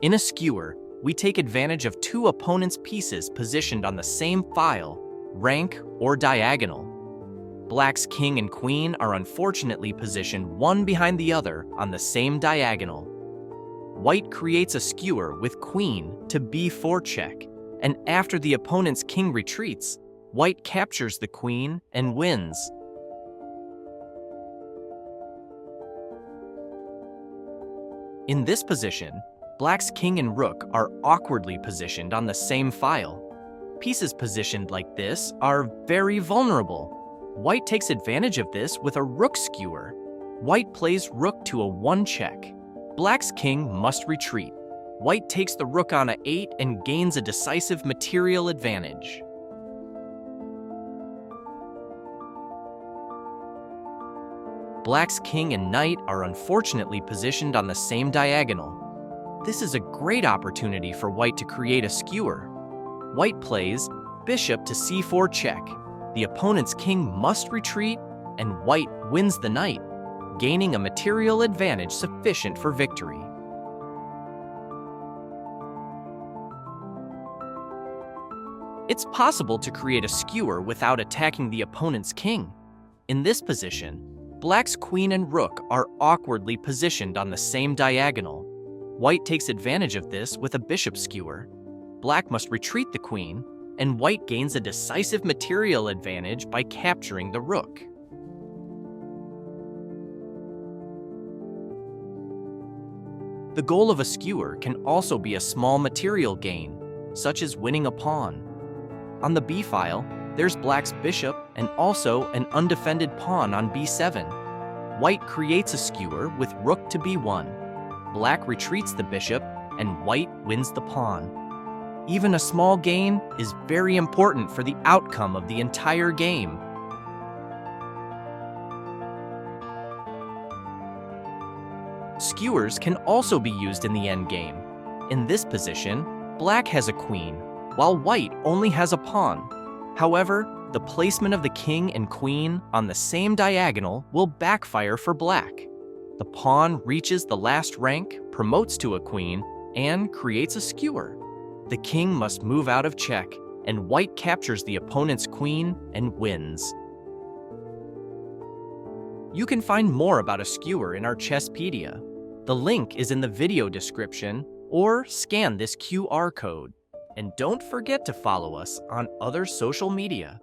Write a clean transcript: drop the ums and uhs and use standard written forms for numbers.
In a skewer, we take advantage of two opponents' pieces positioned on the same file, rank, or diagonal. Black's king and queen are unfortunately positioned one behind the other on the same diagonal. White creates a skewer with queen to b4 check, and after the opponent's king retreats, White captures the queen and wins. In this position, Black's king and rook are awkwardly positioned on the same file. Pieces positioned like this are very vulnerable. White takes advantage of this with a rook skewer. White plays rook to a 1 check. Black's king must retreat. White takes the rook on a8 and gains a decisive material advantage. Black's king and knight are unfortunately positioned on the same diagonal. This is a great opportunity for White to create a skewer. White plays bishop to c4 check. The opponent's king must retreat, and White wins the knight, gaining a material advantage sufficient for victory. It's possible to create a skewer without attacking the opponent's king. In this position, Black's queen and rook are awkwardly positioned on the same diagonal. White takes advantage of this with a bishop skewer. Black must retreat the queen, and White gains a decisive material advantage by capturing the rook. The goal of a skewer can also be a small material gain, such as winning a pawn. On the b file, there's Black's bishop and also an undefended pawn on b7. White creates a skewer with rook to b1. Black retreats the bishop, and White wins the pawn. Even a small gain is very important for the outcome of the entire game. Skewers can also be used in the endgame. In this position, Black has a queen, while White only has a pawn. However, the placement of the king and queen on the same diagonal will backfire for Black. The pawn reaches the last rank, promotes to a queen, and creates a skewer. The king must move out of check, and White captures the opponent's queen and wins. You can find more about a skewer in our Chesspedia. The link is in the video description, or scan this QR code. And don't forget to follow us on other social media.